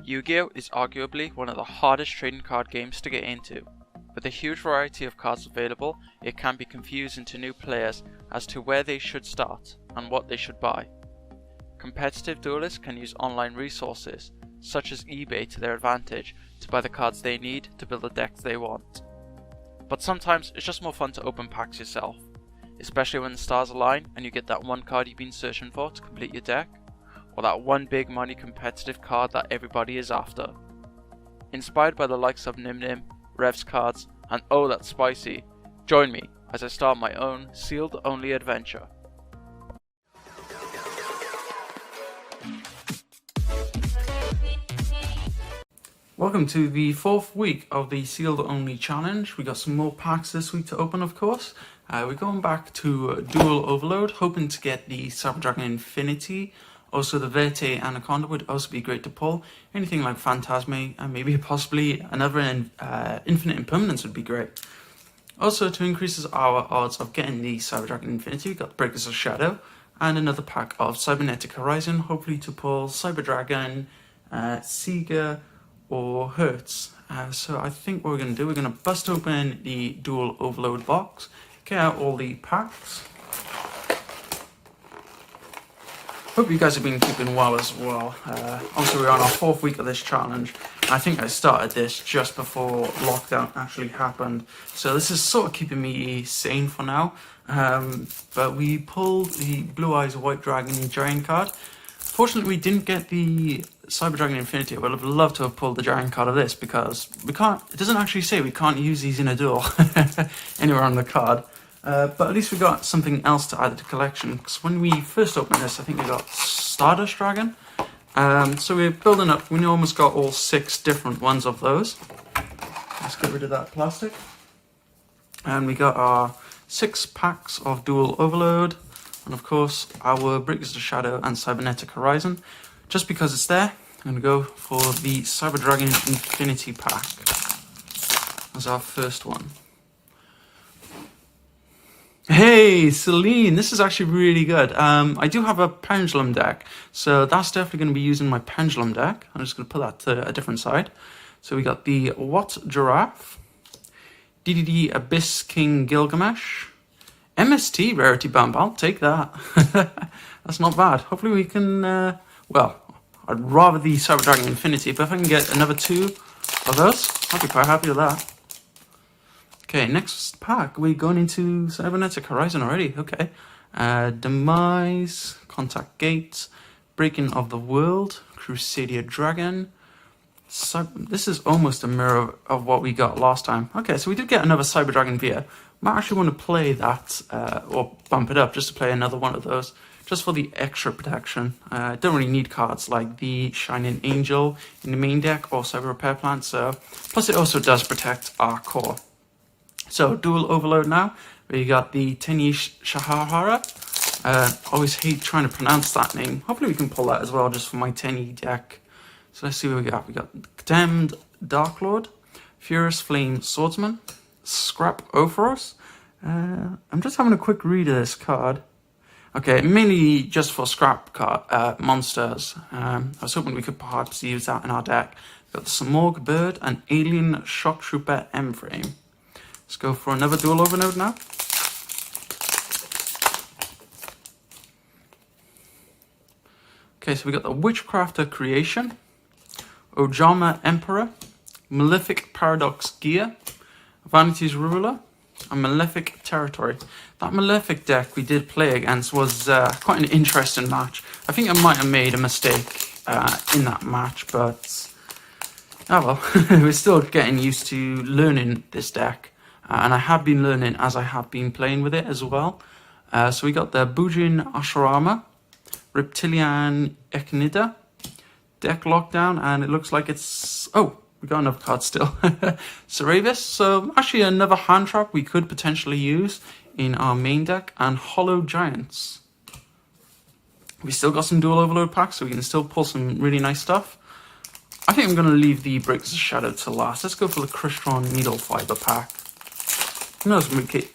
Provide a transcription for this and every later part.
Yu-Gi-Oh! Is arguably one of the hardest trading card games to get into. With a huge variety of cards available, it can be confusing to new players as to where they should start and what they should buy. Competitive duelists can use online resources, such as eBay, to their advantage to buy the cards they need to build the decks they want. But sometimes it's just more fun to open packs yourself, especially when the stars align and you get that one card you've been searching for to complete your deck, or that one big money competitive card that everybody is after. Inspired by the likes of Nim Nim, Rev's cards, and Oh That's Spicy, join me as I start my own sealed only adventure. Welcome to the 4th week of the sealed only challenge. We got some more packs this week to open, of course. We're going back to Dual Overload, hoping to get the Cyber Dragon Infinity. Also, the Verte Anaconda would also be great to pull. Anything like Phantasme and maybe possibly another Infinite Impermanence would be great. Also, to increase our odds of getting the Cyber Dragon Infinity, we got Breakers of Shadow and another pack of Cybernetic Horizon, hopefully to pull Cyber Dragon, Seeger, or Hertz. So I think what we're going to do, we're going to bust open the Dual Overload box, get out all the packs. Hope you guys have been keeping well as well. Obviously we're on our 4th week of this challenge. I think I started this just before lockdown actually happened, so this is sort of keeping me sane for now. But we pulled the Blue Eyes White Dragon Giant card. Fortunately, we didn't get the Cyber Dragon Infinity. I would have loved to have pulled the Giant card of this because we can't. It doesn't actually say we can't use these in a duel anywhere on the card. But at least we got something else to add to the collection. Because when we first opened this, I think we got Stardust Dragon. So we're building up. We almost got all 6 different ones of those. Let's get rid of that plastic. And we got our 6 packs of Dual Overload. And of course, our Breakers of Shadow and Cybernetic Horizon. Just because it's there, I'm going to go for the Cyber Dragon Infinity pack as our first one. Hey, Celine, this is actually really good. I do have a Pendulum deck, so that's definitely going to be using my Pendulum deck. I'm just going to put that to a different side. So we got the What Giraffe, DDD Abyss King Gilgamesh, MST Rarity Bump, I'll take that. That's not bad. Hopefully we can, well, I'd rather the Cyber Dragon Infinity, but if I can get another 2 of those, I'll be quite happy with that. Okay, next pack, we're going into Cybernetic Horizon already, okay. Demise, Contact Gate, Breaking of the World, Crusadia Dragon. This is almost a mirror of what we got last time. Okay, so we did get another Cyber Dragon Via. Might actually want to play that, or bump it up just to play another one of those, just for the extra protection. Don't really need cards like the Shining Angel in the main deck or Cyber Repair Plant, so plus it also does protect our core. So, Dual Overload now. We got the Tenish Shahara. Always hate trying to pronounce that name. Hopefully we can pull that as well, just for my Teni deck. So let's see what we got. We got Condemned Dark Lord, Furious Flame Swordsman, Scrap Ophoros. I'm just having a quick read of this card. Okay, mainly just for scrap card, monsters. I was hoping we could perhaps use that in our deck. We got the Samorg Bird and Alien Shock Trooper M-Frame. Let's go for another Dual Overload now. Okay, so we got the Witchcrafter Creation, Ojama Emperor, Malefic Paradox Gear, Vanity's Ruler, and Malefic Territory. That Malefic deck we did play against was quite an interesting match. I think I might have made a mistake in that match, but oh well, we're still getting used to learning this deck. And I have been learning as I have been playing with it as well. So we got the Bujin Ashrama, Reptilian Echnida, Deck Lockdown, and it looks like it's... Oh, we got another card still. Ceravis, so actually another hand trap we could potentially use in our main deck, and Hollow Giants. We still got some Dual Overload packs, so we can still pull some really nice stuff. I think I'm going to leave the Breakers of Shadow to last. Let's go for the Crystron Needle Fiber pack. Who knows, we could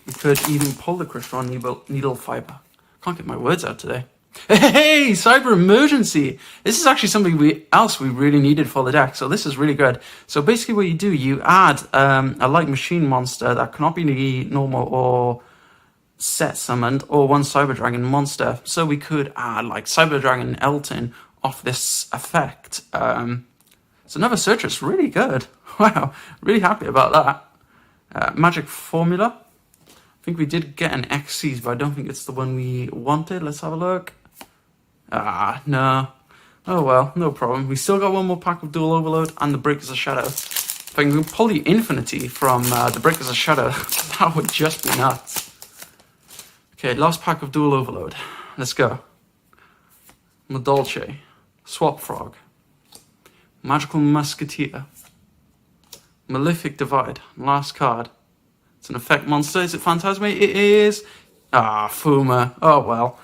even pull the Crystron Needle Fiber. Can't get my words out today. Hey, Cyber Emergency! This is actually something we really needed for the deck, so this is really good. So basically what you do, you add a light machine monster that cannot be normal or set summoned, or one Cyber Dragon monster. So we could add like Cyber Dragon Elton off this effect. So another searcher is really good. Wow, really happy about that. Magic Formula. I think we did get an Xyz, but I don't think it's the one we wanted. Let's have a look. No. Oh well, no problem. We still got one more pack of Dual Overload and the Breakers of Shadow. If I can pull the Infinity from the Breakers of Shadow, that would just be nuts. Okay, last pack of Dual Overload. Let's go. Madolche. Swap Frog. Magical Musketeer. Malefic Divide. Last card. It's an effect monster. Is it Phantasme? It is. Fuma. Oh well.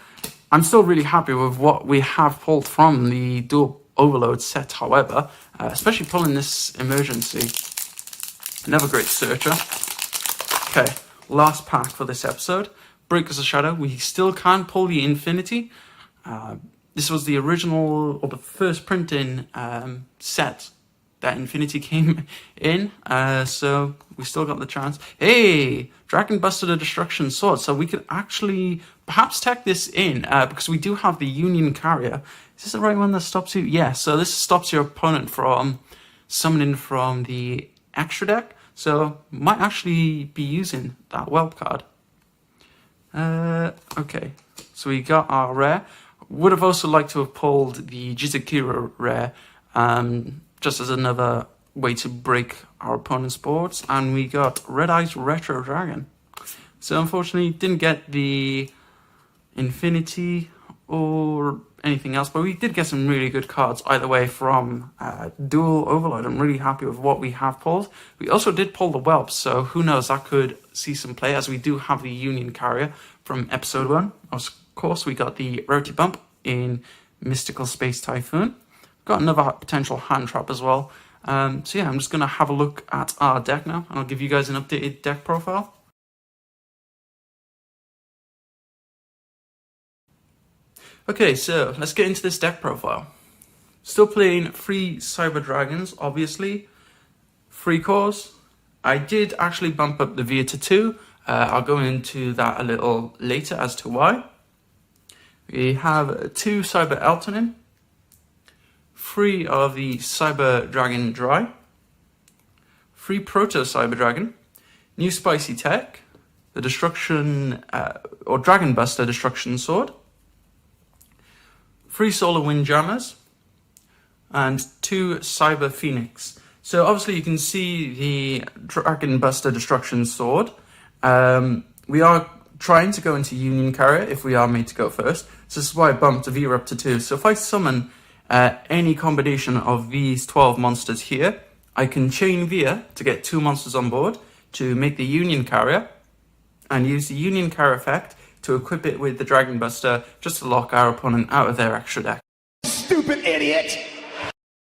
I'm still really happy with what we have pulled from the Dual Overload set, however. Especially pulling this Emergency. Another great searcher. Okay, last pack for this episode. Breakers of Shadow. We still can pull the Infinity. This was the original, or the first printing set that Infinity came in, so we still got the chance. Hey, Dragon Buster the Destruction Sword. So we could actually perhaps tech this in, because we do have the Union Carrier. Is this the right one that stops you? Yeah, so this stops your opponent from summoning from the extra deck. So might actually be using that whelp card. Okay, so we got our rare. Would have also liked to have pulled the Jizakira rare, just as another way to break our opponent's boards. And we got Red Eyes Retro Dragon. So unfortunately, didn't get the Infinity or anything else, but we did get some really good cards either way from Dual Overload. I'm really happy with what we have pulled. We also did pull the Whelp, so who knows, that could see some play, as we do have the Union Carrier from episode 1. Of course, we got the Rarity Bump in Mystical Space Typhoon. Got another potential hand trap as well. So yeah, I'm just going to have a look at our deck now, and I'll give you guys an updated deck profile. Okay, so let's get into this deck profile. Still playing 3 Cyber Dragons, obviously. 3 cores. I did actually bump up the Via to 2. I'll go into that a little later as to why. We have 2 Cyber Eltonin. 3 of the Cyber Dragon Dry. 3 Proto Cyber Dragon. New Spicy Tech. The Destruction, or Dragon Buster Destruction Sword. 3 Solar Windjammers, and 2 Cyber Phoenix. So obviously you can see the Dragon Buster Destruction Sword. We are trying to go into Union Carrier if we are made to go first. So this is why I bumped the Via up to 2. So if I summon any combination of these 12 monsters here, I can chain Via to get 2 monsters on board to make the Union Carrier, and use the Union Carrier effect to equip it with the Dragon Buster, just to lock our opponent out of their extra deck. Stupid idiot!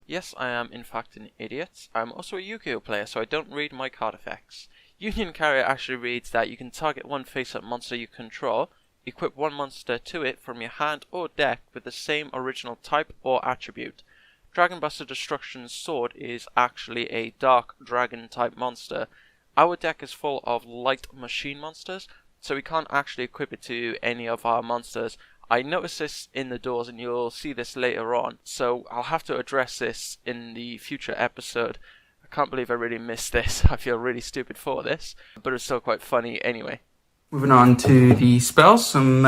Yes, I am in fact an idiot. I'm also a Yu-Gi-Oh player, so I don't read my card effects. Union Carrier actually reads that you can target one face-up monster you control, equip one monster to it from your hand or deck with the same original type or attribute. Dragon Buster Destruction Sword is actually a Dark Dragon type monster. Our deck is full of light machine monsters, so we can't actually equip it to any of our monsters. I noticed this in the doors, and you'll see this later on, so I'll have to address this in the future episode. I can't believe I really missed this. I feel really stupid for this, but it's still quite funny anyway. Moving on to the spells, some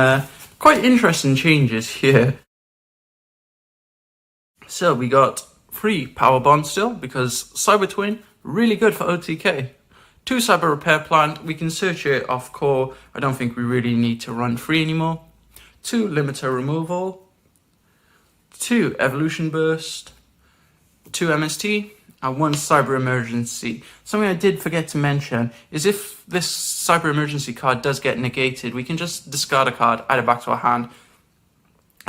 quite interesting changes here. So we got 3 Power Bond still, because Cyber Twin, really good for OTK. 2 Cyber Repair Plant, we can search it off core. I don't think we really need to run 3 anymore. 2 Limiter Removal. 2 Evolution Burst. 2 MST. And 1 Cyber Emergency. Something I did forget to mention is if this Cyber Emergency card does get negated, we can just discard a card, add it back to our hand.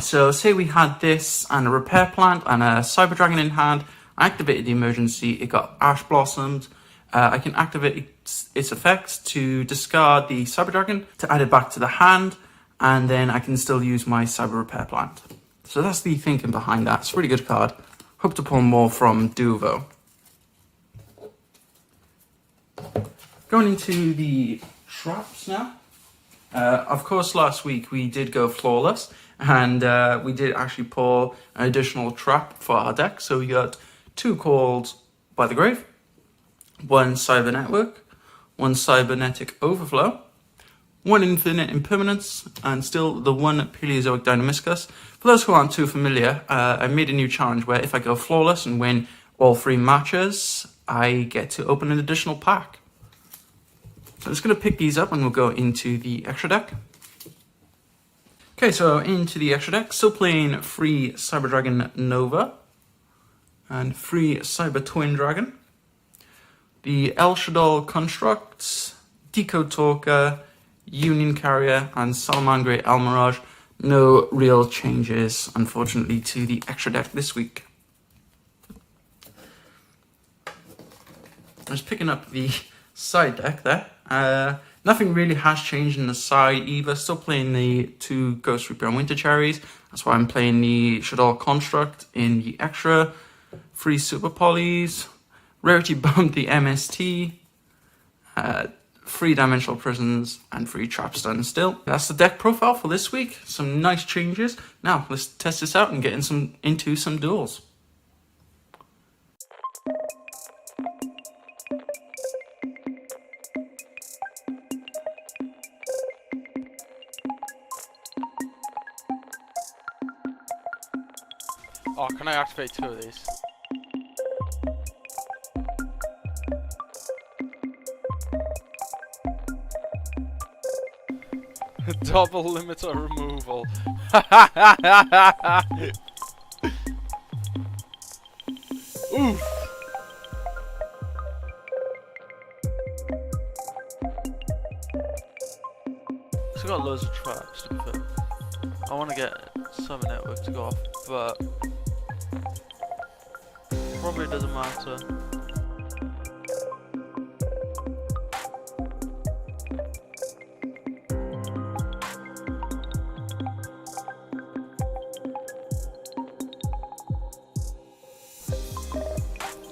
So say we had this and a Repair Plant and a Cyber Dragon in hand. I activated the emergency, it got Ash Blossomed. I can activate its effects to discard the Cyber Dragon, to add it back to the hand, and then I can still use my Cyber Repair Plant. So that's the thinking behind that. It's a really good card. Hope to pull more from Duvo. Going into the traps now. Of course, last week we did go flawless, and we did actually pull an additional trap for our deck. So we got 2 Called by the Grave, 1 Cyber Network, 1 Cybernetic Overflow, 1 Infinite Impermanence, and still the 1 Paleozoic Dynamiscus. For those who aren't too familiar, I made a new challenge where if I go flawless and win all 3 matches, I get to open an additional pack. So I'm just going to pick these up and we'll go into the extra deck. Okay, so into the extra deck, still playing free Cyber Dragon Nova and free Cyber Twin Dragon. The El Shaddai Constructs, Decode Talker, Union Carrier, and Salamangre Almirage. No real changes, unfortunately, to the extra deck this week. I was picking up the side deck there. Nothing really has changed in the side either. Still playing the 2 Ghost Reaper and Winter Cherries. That's why I'm playing the Shaddai Construct in the extra. Free Super Polys. Rarity bumped the MST. Free Dimensional Prisons and free Trap Stun still. That's the deck profile for this week. Some nice changes. Now let's test this out and get into some duels. Oh, can I activate 2 of these? Double limiter removal. Oof. So I got loads of traps to be fair. I want to get Cyber Network to go off, but probably doesn't matter.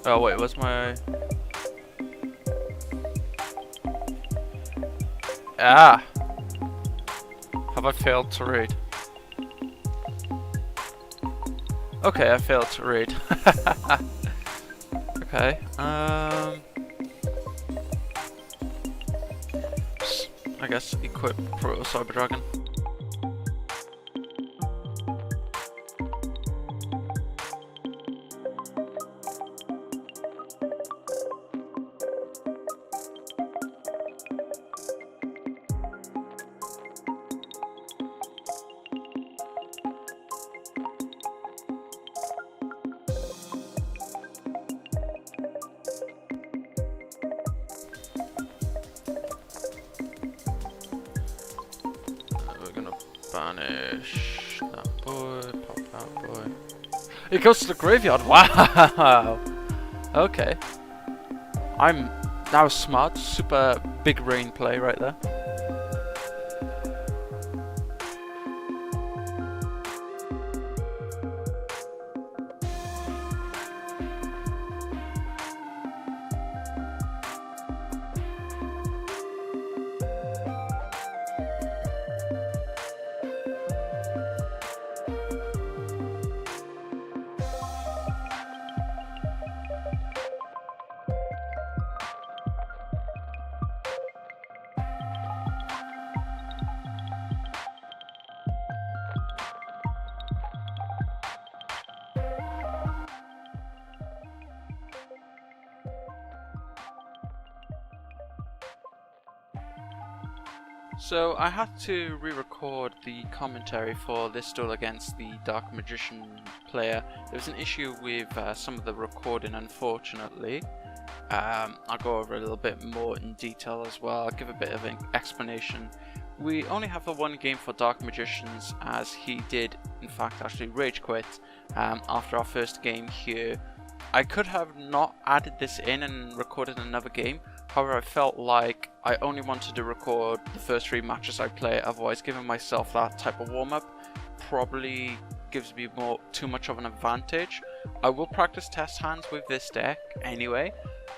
Oh wait, what's my... Ah! Have I failed to read? Okay, I failed to read. Okay, I guess equip Proto Cyber Dragon. Banish that boy, pop that boy. It goes to the graveyard, wow! Okay. That was smart, super big rain play right there. So I had to re-record the commentary for this duel against the Dark Magician player. There was an issue with some of the recording, unfortunately. I'll go over a little bit more in detail as well. I'll give a bit of an explanation. We only have the 1 game for Dark Magicians, as he did in fact actually rage quit after our first game here. I could have not added this in and recorded another game, However, I felt like I only wanted to record the first 3 matches I play, otherwise giving myself that type of warm-up probably gives me too much of an advantage. I will practice test hands with this deck anyway,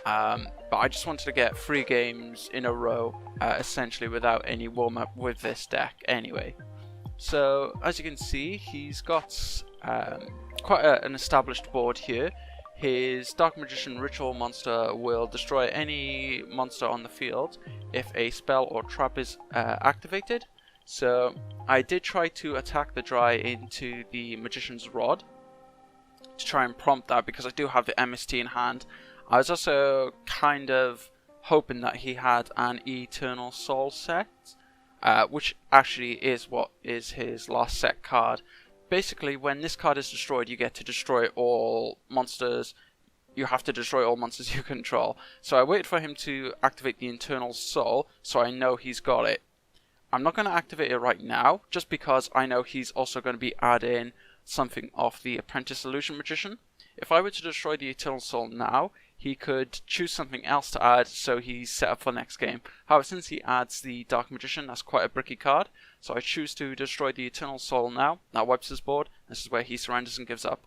but I just wanted to get 3 games in a row, essentially without any warm-up with this deck anyway. So as you can see, he's got quite an established board here. His Dark Magician Ritual monster will destroy any monster on the field if a spell or trap is activated. So I did try to attack the Dry into the Magician's Rod to try and prompt that, because I do have the MST in hand. I was also kind of hoping that he had an Eternal Soul set, which actually is what is his last set card. Basically, when this card is destroyed, you get to destroy all monsters. You have to destroy all monsters you control. So I waited for him to activate the Eternal Soul, so I know he's got it. I'm not going to activate it right now, just because I know he's also going to be adding something off the Apprentice Illusion Magician. If I were to destroy the Eternal Soul now, he could choose something else to add, so he's set up for next game. However, since he adds the Dark Magician, that's quite a bricky card, so I choose to destroy the Eternal Soul now. That wipes his board. This is where he surrenders and gives up.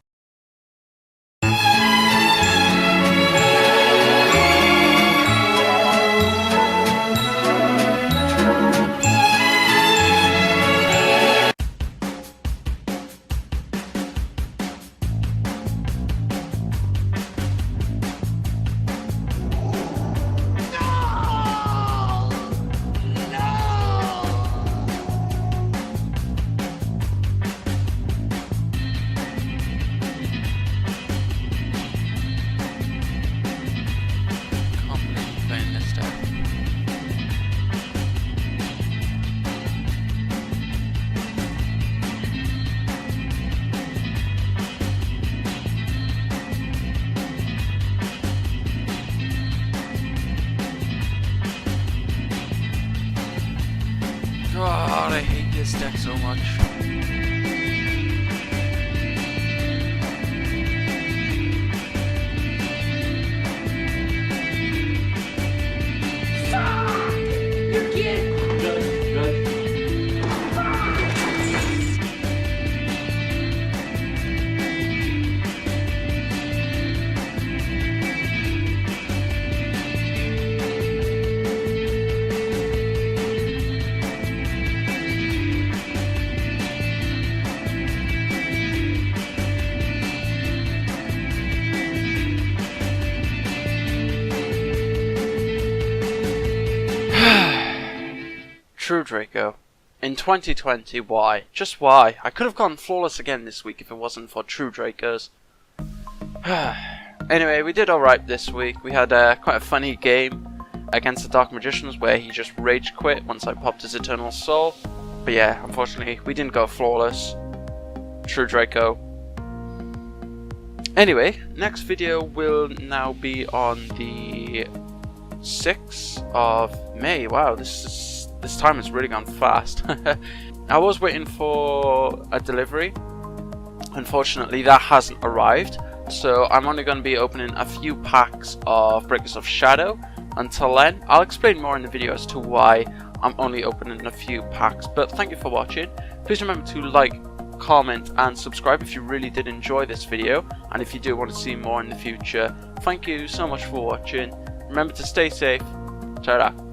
God, I hate this deck so much. True Draco. In 2020, why? Just why? I could have gone flawless again this week if it wasn't for True Dracos. Anyway, we did alright this week. We had quite a funny game against the Dark Magicians where he just rage quit once I popped his Eternal Soul. But yeah, unfortunately, we didn't go flawless. True Draco. Anyway, next video will now be on the 6th of May. Wow, this time has really gone fast. I was waiting for a delivery. Unfortunately, that hasn't arrived. So I'm only going to be opening a few packs of Breakers of Shadow. Until then, I'll explain more in the video as to why I'm only opening a few packs. But thank you for watching. Please remember to like, comment and subscribe if you really did enjoy this video. And if you do want to see more in the future. Thank you so much for watching. Remember to stay safe. Ta-ra.